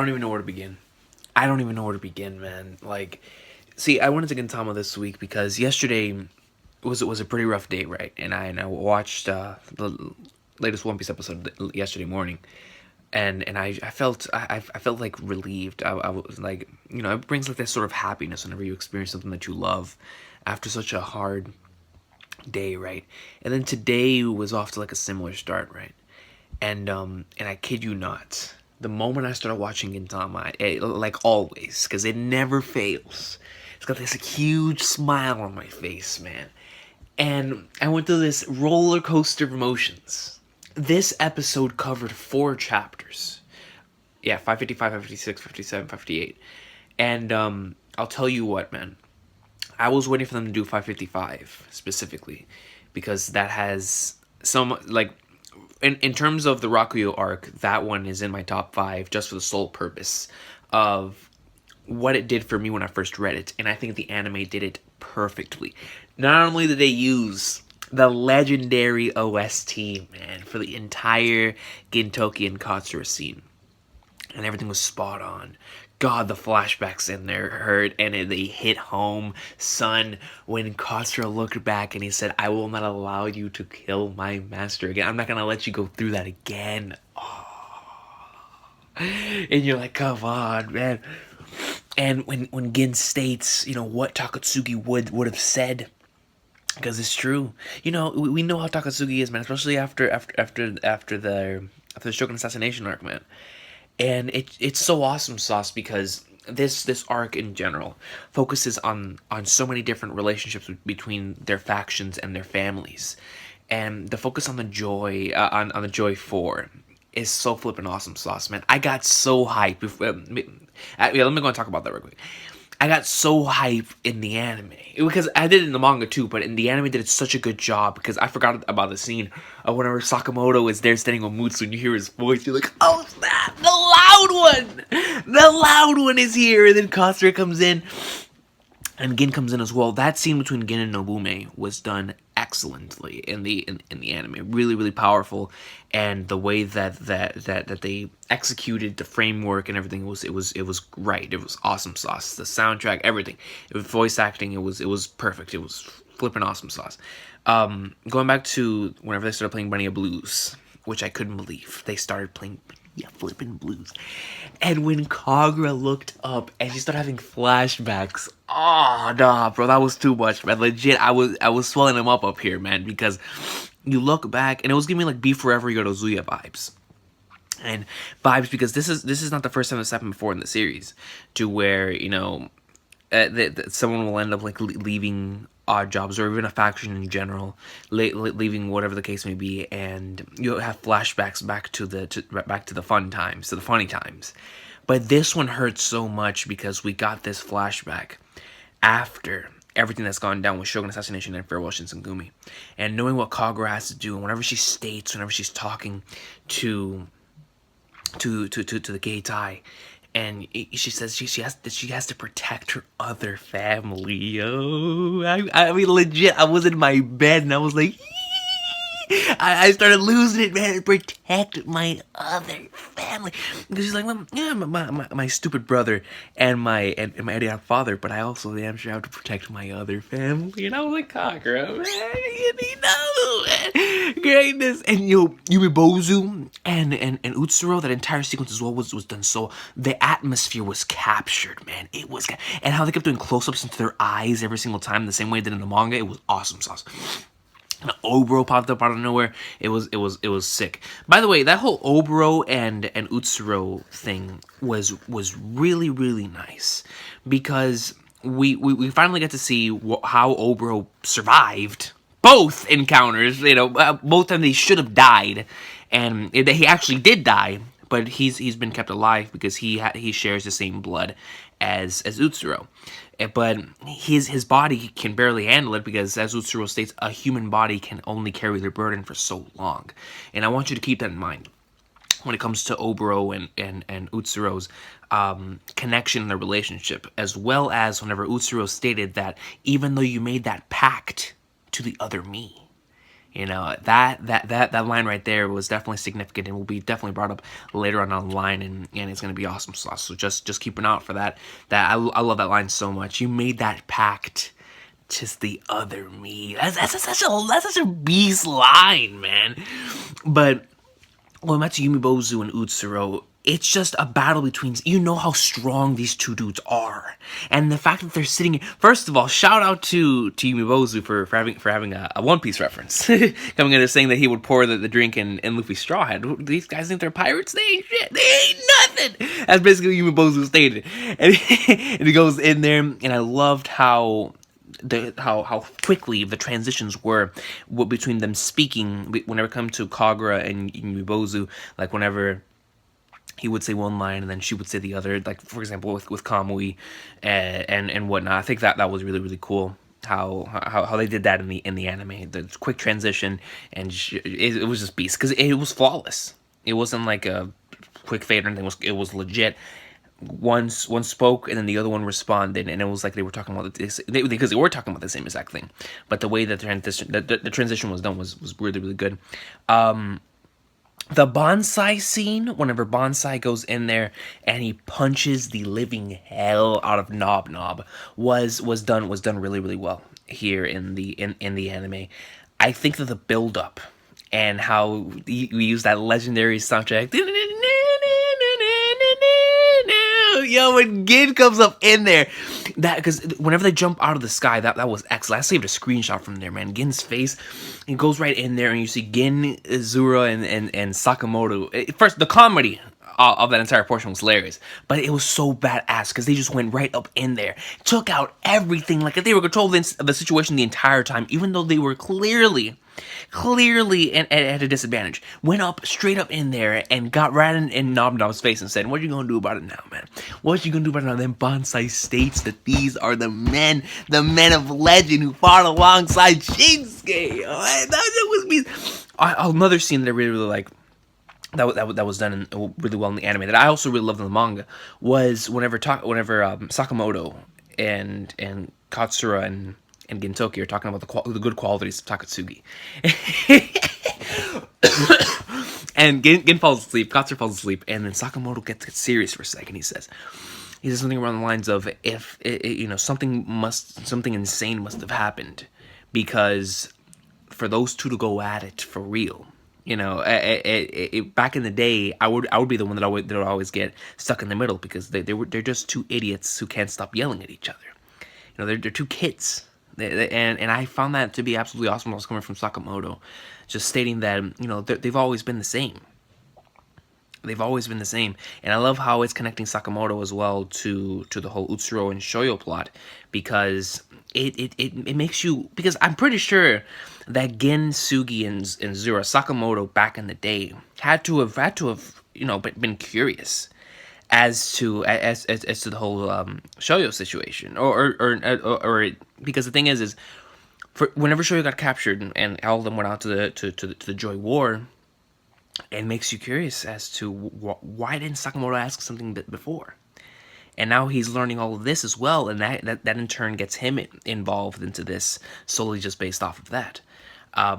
don't even know where to begin. I don't even know where to begin, man. Like, see, I went into Gintama this week because yesterday was a pretty rough day, right? And I watched the latest One Piece episode yesterday morning, and I felt like relieved. I was like, it brings like this sort of happiness whenever you experience something that you love after such a hard day, right? And then today was off to like a similar start, right? And I kid you not, the moment I started watching Gintama, like always, because it never fails, it's got this huge smile on my face, man. And I went through this roller coaster of emotions. This episode covered 4 chapters. Yeah, 555, 556, 557, 558. And I'll tell you what, man. I was waiting for them to do 555 specifically because that has some like in terms of the Rakuyo arc, that one is in my top 5 just for the sole purpose of what it did for me when I first read it, and I think the anime did it perfectly. Not only did they use the legendary OST, man, for the entire Gintoki and Katsura scene, and everything was spot on. God, the flashbacks in there hurt, and they hit home. Son, when Katsura looked back and he said, "I will not allow you to kill my master again. I'm not gonna let you go through that again." And you're like, come on, man. And when Gin states, what Takatsuki would have said, because it's true. We know how Takatsuki is, man, especially after the Shogun assassination arc, man. And it's so awesome sauce because this arc in general focuses on so many different relationships between their factions and their families, and the focus on the joy on the joy 4 is so flippin' awesome sauce, man. I got so hyped yeah, let me go and talk about that real quick. I got so hyped in the anime because I did it in the manga too, but in the anime did such a good job because I forgot about the scene of whenever Sakamoto is there standing on Mutsu and you hear his voice, you're like, oh snap, the loud one is here, and then Katsura comes in and Gin comes in as well. That scene between Gin and Nobume was done excellently in the anime. Really, really powerful, and the way that they executed the framework and everything was great. It was awesome sauce. The soundtrack, everything. It was voice acting. It was perfect. It was flipping awesome sauce. Going back to whenever they started playing Bunny Blues, which I couldn't believe they started playing. Yeah, flipping blues. And when Kagura looked up and she started having flashbacks, oh nah, bro, that was too much, man. Legit, I was swelling him up here, man, because you look back and it was giving me like Be Forever Yorozuya vibes. And vibes because this is not the first time this happened before in the series, to where that someone will end up like leaving odd jobs or even a faction in general, leaving whatever the case may be, and you'll have flashbacks back to the fun times, to the funny times. But this one hurts so much because we got this flashback after everything that's gone down with Shogun assassination and Farewell Shinsengumi, and knowing what Kagura has to do, and whenever she's talking to the Geitai, and she says she has to protect her other family. Yo, I mean, legit, I was in my bed and I was like, I started losing it, man. Protect my other family, because she's like, well, yeah, my stupid brother and my idiotic father, but I also damn sure have to protect my other family. And I was like, Kakura, man, man, greatness. And Yumibozu and Utsuro, that entire sequence as well was done so. The atmosphere was captured, man. It was, and how they kept doing close-ups into their eyes every single time, the same way they did in the manga. It was awesome sauce. And Obro popped up out of nowhere. It was sick. By the way, that whole Obro and Utsuro thing was really, really nice, because we finally get to see how Obro survived both encounters. Both times they should have died, and he actually did die, but he's been kept alive because he shares the same blood as Utsuro. But his body can barely handle it because, as Utsuro states, a human body can only carry their burden for so long. And I want you to keep that in mind when it comes to Obro and Utsuro's connection in their relationship, as well as whenever Utsuro stated that even though you made that pact to the other me, You know, that line right there was definitely significant and will be definitely brought up later on down the line, and it's gonna be awesome sauce. So just keep an eye out for that. I love that line so much. You made that pact, just the other me. That's such a beast line, man. But when Matsu Yumibozu and Utsuro, it's just a battle between, you know how strong these two dudes are, and the fact that they're sitting. First of all, shout out to Yumibozu for having a One Piece reference, coming in and saying that he would pour the drink in Luffy's straw hat. These guys think they're pirates? They ain't shit. They ain't nothing. That's basically Yumibozu stated, and he goes in there, and I loved how how quickly the transitions were between them speaking whenever it come to Kagura and Yumibozu, like whenever he would say one line and then she would say the other, like for example with Kamui and whatnot. I think that was really cool how they did that in the anime, the quick transition, and it was just beast because it was flawless. It wasn't like a quick fade or anything. It was legit. One spoke and then the other one responded, and it was like they were talking about this because they were talking about the same exact thing, but the way that the transition was done was really good. The bonsai scene, whenever Bonsai goes in there and he punches the living hell out of Nob Nob, was done really well here in the anime. I think that the build up and how we use that legendary soundtrack. Yo, when Gin comes up in there, that because whenever they jump out of the sky, that was excellent. I saved a screenshot from there, man. Gin's face, he goes right in there, and you see Gin, Zura, and Sakamoto. First, the comedy of that entire portion was hilarious, but it was so badass because they just went right up in there, took out everything, like if they were controlling the situation the entire time, even though they were clearly at a disadvantage. Went up straight up in there and got right in Nob Nob's face and said, "What are you gonna do about it now, man? What you gonna do about it now?" Then Bonsai states that these are the men of legend who fought alongside Shinsuke. That was me. Another scene that I really like. That was done really well in the anime that I also really loved in the manga was whenever Sakamoto and Katsura and Gintoki are talking about the good qualities of Takatsuki. And Gin falls asleep, Katsura falls asleep, and then Sakamoto gets serious for a second. He says something around the lines of, if something insane must have happened, because for those two to go at it for real. Back in the day, I would be the one that would always get stuck in the middle because they're just two idiots who can't stop yelling at each other. They're two kids. And I found that to be absolutely awesome. I was coming from Sakamoto, just stating that they've always been the same. They've always been the same, and I love how it's connecting Sakamoto as well to the whole Utsuro and Shoyo plot, because it makes you, because I'm pretty sure that Gin, Sugi, and Zura, Sakamoto back in the day had to have been curious as to the whole Shoyo situation, or because the thing is for whenever Shoyo got captured and all of them went out to the Joy War, it makes you curious as to why didn't Sakamoto ask something before, and now he's learning all of this as well, and that in turn gets him involved into this solely just based off of that,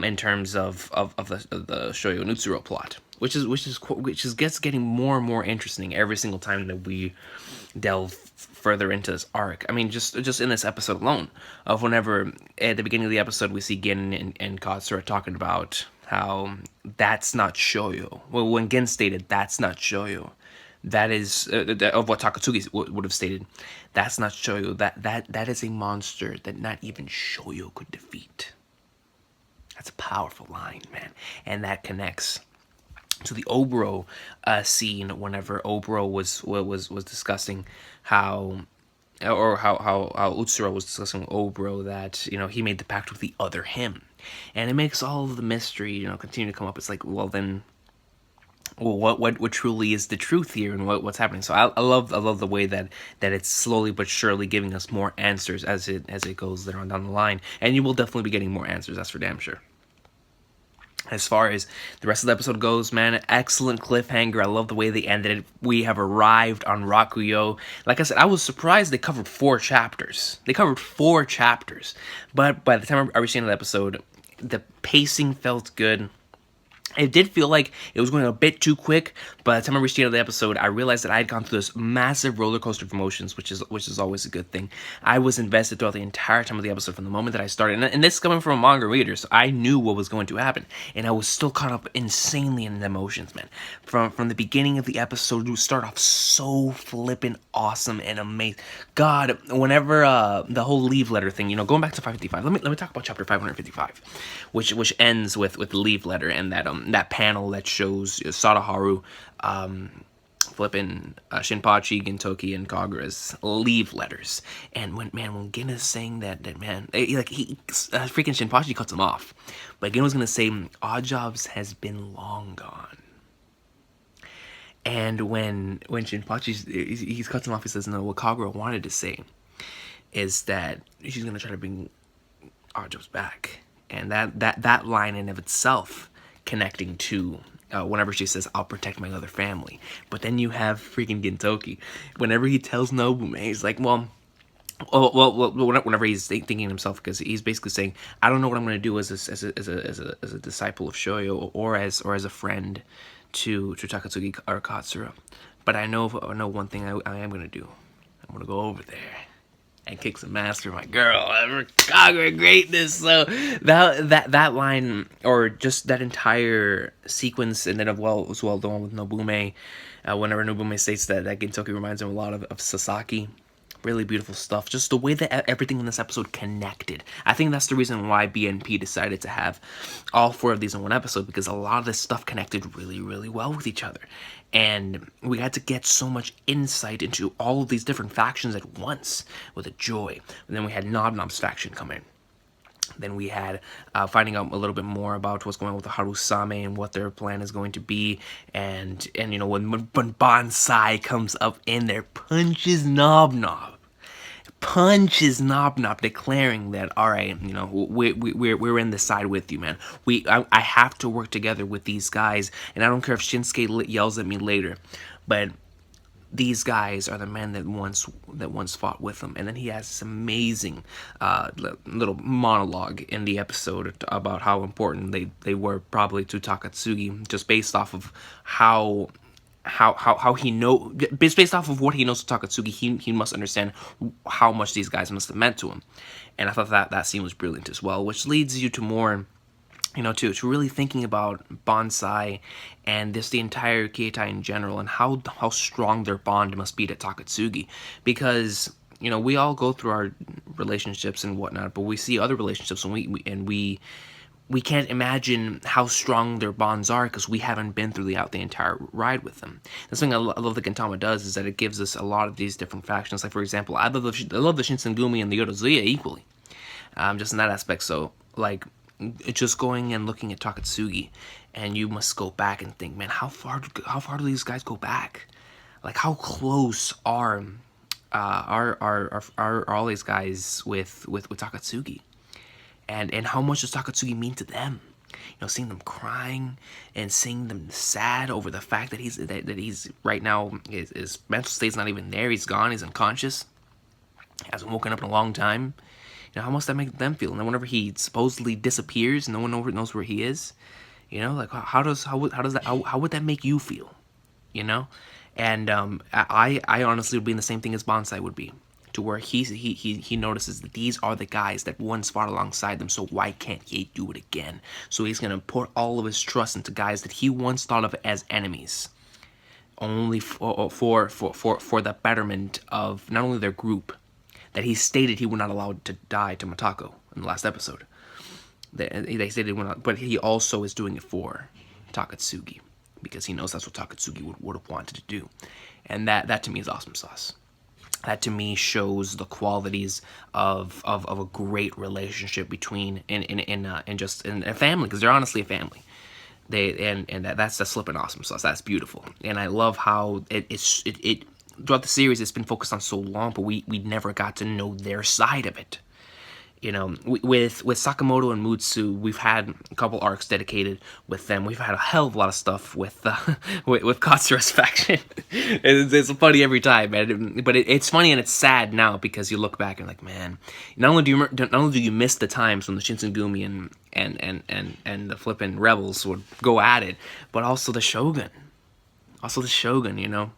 in terms of the Shoyo and Utsuro plot. Which is getting more and more interesting every single time that we delve further into this arc. I mean, just in this episode alone, of whenever at the beginning of the episode we see Gin and Katsura talking about how that's not Shoyo. Well, when Gin stated that's not Shoyo, that is of what Takatsuki would have stated. That's not Shoyo. That is a monster that not even Shoyo could defeat. That's a powerful line, man, and that connects to the Obro scene whenever Obro was discussing how Utsuro was discussing with Obro that he made the pact with the other him, and it makes all of the mystery continue to come up. It's like, well then, what truly is the truth here, and what's happening? So I love the way that it's slowly but surely giving us more answers as it goes there on down the line, and you will definitely be getting more answers. That's for damn sure. As far as the rest of the episode goes, man, excellent cliffhanger. I love the way they ended it. We have arrived on Rakuyo. Like I said, I was surprised they covered 4 chapters. But by the time I reached the end of the episode, the pacing felt good. It did feel like it was going a bit too quick, but by the time I reached the end of the episode, I realized that I had gone through this massive roller coaster of emotions, which is always a good thing. I was invested throughout the entire time of the episode from the moment that I started, and this is coming from a manga reader, so I knew what was going to happen, and I was still caught up insanely in the emotions, man. From the beginning of the episode, it would start off so flippin' awesome and amazing. God, whenever the whole leave letter thing, going back to 555. Let me talk about chapter 555, which ends with the leave letter and that panel that shows Sadaharu flipping Shinpachi, Gintoki, and Kagura's leave letters. And when Gin is saying that man, freaking Shinpachi cuts him off, but Gin was gonna say Odd Jobs has been long gone. And when Shinpachi he cuts him off, he says, no, what Kagura wanted to say is that she's gonna try to bring Odd Jobs back. And that line in of itself connecting to whenever she says, I'll protect my other family. But then you have freaking Gintoki. Whenever he tells Nobume, he's like, whenever he's thinking to himself, because he's basically saying, I don't know what I'm going to do as a disciple of Shoyo or as a friend to Takatsuki or Katsura. But I know one thing I am going to do. I'm going to go over there and kick some ass for my girl. Kagura greatness. So that line, or just that entire sequence, and then as well the one with Nobume, whenever Nobume states that Gintoki reminds him a lot of Sasaki. Really beautiful stuff. Just the way that everything in this episode connected. I think that's the reason why BNP decided to have all 4 of these in one episode, because a lot of this stuff connected really, really well with each other. And we had to get so much insight into all of these different factions at once with a joy. And then we had Nob Nob's faction come in. Then we had finding out a little bit more about what's going on with the Harusame and what their plan is going to be. And when Bonsai comes up in there, punches Nob Nob, declaring that, all right, we're in this side with you, man. I have to work together with these guys, and I don't care if Shinsuke yells at me later, but these guys are the men that once fought with him. And then he has this amazing little monologue in the episode about how important they were probably to Takatsuki, just based off of how he based off of what he knows of Takatsuki, he must understand how much these guys must have meant to him. And I thought that scene was brilliant as well, which leads you to more, to really thinking about Bonsai and the entire Keitai in general, and how strong their bond must be to Takatsuki. Because, we all go through our relationships and whatnot, but we see other relationships and we can't imagine how strong their bonds are because we haven't been through the entire ride with them. The thing I love that Gintama does is that it gives us a lot of these different factions. Like, for example, I love the Shinsengumi and the Yodozuya equally. Just in that aspect. So, like, just going and looking at Takatsugi, and you must go back and think, man, how far do these guys go back? Like, how close are all these guys with Takatsugi? And how much does Takatsugi mean to them? Seeing them crying and seeing them sad over the fact that he's right now, his mental state's not even there. He's gone. He's unconscious. He hasn't woken up in a long time. How must that make them feel? And then whenever he supposedly disappears, no one knows where he is. Like how would that make you feel? And I honestly would be in the same thing as Bonsai would be. To where he notices that these are the guys that once fought alongside them, so why can't he do it again? So he's gonna put all of his trust into guys that he once thought of as enemies, only for the betterment of not only their group, that he stated he would not allow to die to Matako in the last episode. They stated he would not, but he also is doing it for Takatsugi, because he knows that's what Takatsugi would have wanted to do, and that to me is awesome sauce. That to me shows the qualities of a great relationship between in a family, because they're honestly a family. That's flipping awesome sauce. That's beautiful, and I love how it throughout the series it's been focused on so long, but we never got to know their side of it. You know, with Sakamoto and Mutsu, we've had a couple arcs dedicated with them. We've had a hell of a lot of stuff with with Katsura's faction. It's funny every time, man. But it's funny and it's sad now because you look back and like, man, not only do you miss the times when the Shinsengumi and the flippin' rebels would go at it, but also the Shogun. Also the Shogun, you know.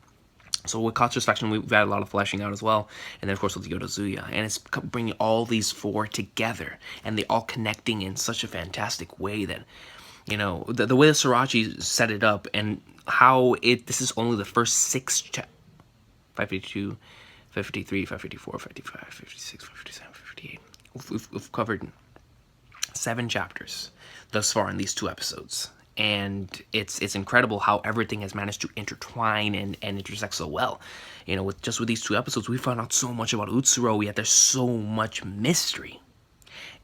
So with Katsura's faction, we've had a lot of fleshing out as well. And then, of course, with Yodozuya. And it's bringing all these four together. And they all connecting in such a fantastic way that, you know, the way that Sorachi set it up and how this is only the first 552, 553, 554, 555, 556, 557, 558. We've covered 7 chapters thus far in these 2 episodes. And it's incredible how everything has managed to intertwine and intersect so well. You know, with these 2 episodes, we found out so much about Utsuro, yet there's so much mystery.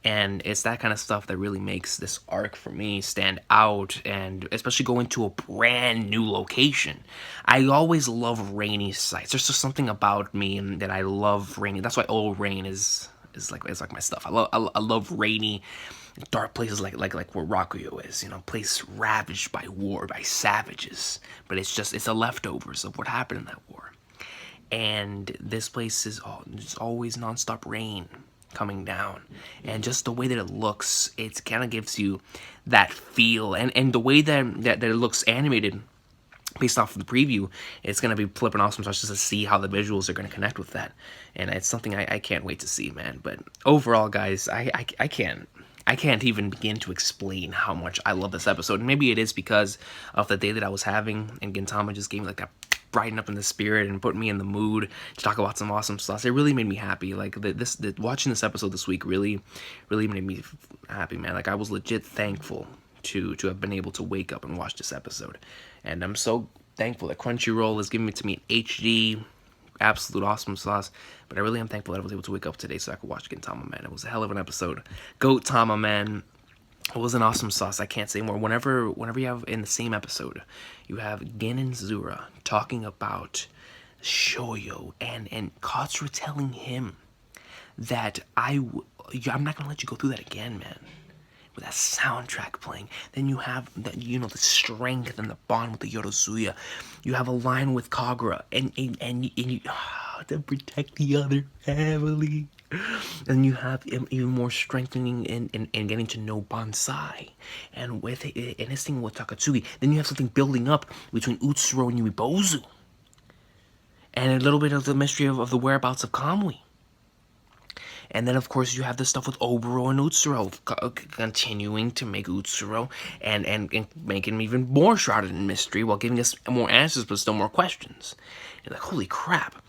And it's that kind of stuff that really makes this arc for me stand out, and especially going to a brand new location. I always love rainy sites. There's just something about me and that I love rainy. That's why Old Rain is like my stuff. I love rainy, dark places like where Rakuyo is, you know, place ravaged by war, by savages. But it's the leftovers of what happened in that war. And this place is always nonstop rain coming down. And just the way that it looks, it kind of gives you that feel. And the way that it looks animated, based off of the preview, it's going to be flipping awesome just to see how the visuals are going to connect with that. And it's something I can't wait to see, man. But overall, guys, I can't even begin to explain how much I love this episode. And maybe it is because of the day that I was having, and Gintama just gave me like that brighten up in the spirit and put me in the mood to talk about some awesome stuff. It really made me happy. Like watching this episode this week really made me happy, man. Like I was legit thankful to have been able to wake up and watch this episode. And I'm so thankful that Crunchyroll is giving it to me in HD, absolute awesome sauce. But I really am thankful that I was able to wake up today so I could watch Gintama, man. It was a hell of an episode. Goatama, man. It was an awesome sauce. I can't say more. Whenever you have in the same episode, you have Gin and Zura talking about Shoyo and Katsura telling him that I'm not gonna let you go through that again, man. With that soundtrack playing, then you have that, you know, the strength and the bond with the Yodozuya. You have a line with Kagura and you to protect the other family. And you have even more strengthening and getting to know Bonsai. And with it, and his thing with Takatsuki, then you have something building up between Utsuro and Yuibozu. And a little bit of the mystery of the whereabouts of Kamui. And then, of course, you have the stuff with Oboro and Utsuro, continuing to make Utsuro and make him even more shrouded in mystery while giving us more answers but still more questions. You're like, holy crap.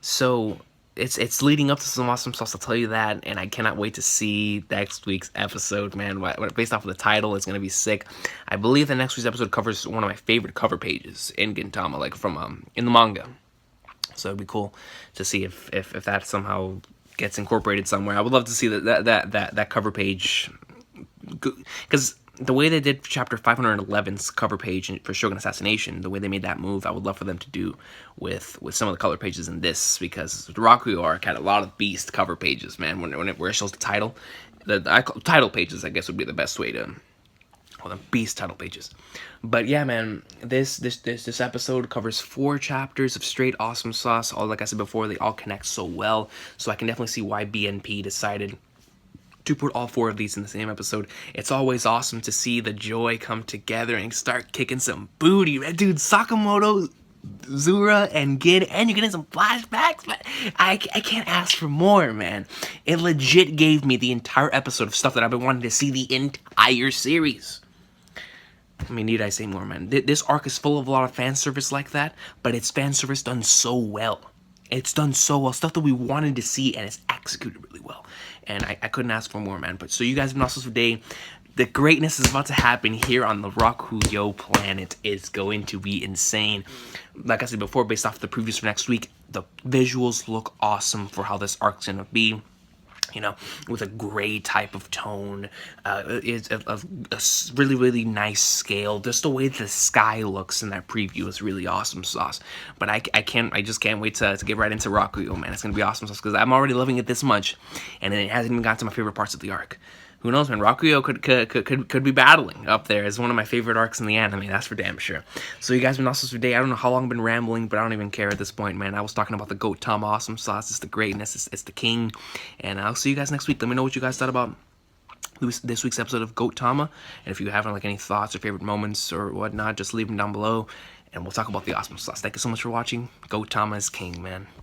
So it's leading up to some awesome stuff, I'll tell you that, and I cannot wait to see next week's episode, man. Based off of the title, it's going to be sick. I believe the next week's episode covers one of my favorite cover pages in Gintama, like from in the manga. So it'd be cool to see if that somehow gets incorporated somewhere. I would love to see that cover page, because the way they did chapter 511's cover page for Shogun Assassination, the way they made that move, I would love for them to do with some of the color pages in this, because the Rakuyo arc had a lot of beast cover pages, man. Where it shows the title, title pages, I guess would be the best way to call them, beast title pages. But yeah, man, this episode covers 4 chapters of straight awesome sauce. All, like I said before, they all connect so well. So I can definitely see why BNP decided to put all 4 of these in the same episode. It's always awesome to see the joy come together and start kicking some booty, man. Dude, Sakamoto, Zura, and Gid, and you're getting some flashbacks, but I can't ask for more, man. It legit gave me the entire episode of stuff that I've been wanting to see the entire series. I mean, need I say more, man? This arc is full of a lot of fan service like that, but it's fan service done so well. It's done so well. Stuff that we wanted to see, and it's executed really well. And I couldn't ask for more, man. But so you guys have been awesome today. The greatness is about to happen here on the Rakuyo planet. It's going to be insane. Like I said before, based off the previews for next week, the visuals look awesome for how this arc's going to be. you know, with a gray type of tone. It's a really, really nice scale. Just the way the sky looks in that preview is really awesome sauce. But I just can't wait to get right into Rakuyo, man. It's gonna be awesome sauce because I'm already loving it this much, and it hasn't even gotten to my favorite parts of the arc. Who knows, man? Rakuyo could be battling up there as one of my favorite arcs in the anime. That's for damn sure. So you guys been awesome today. I don't know how long I've been rambling, but I don't even care at this point, man. I was talking about the Goatama awesome sauce. It's the greatness. It's the king. And I'll see you guys next week. Let me know what you guys thought about this week's episode of Goatama. And if you have like any thoughts or favorite moments or whatnot, just leave them down below. And we'll talk about the awesome sauce. Thank you so much for watching. Goatama is king, man.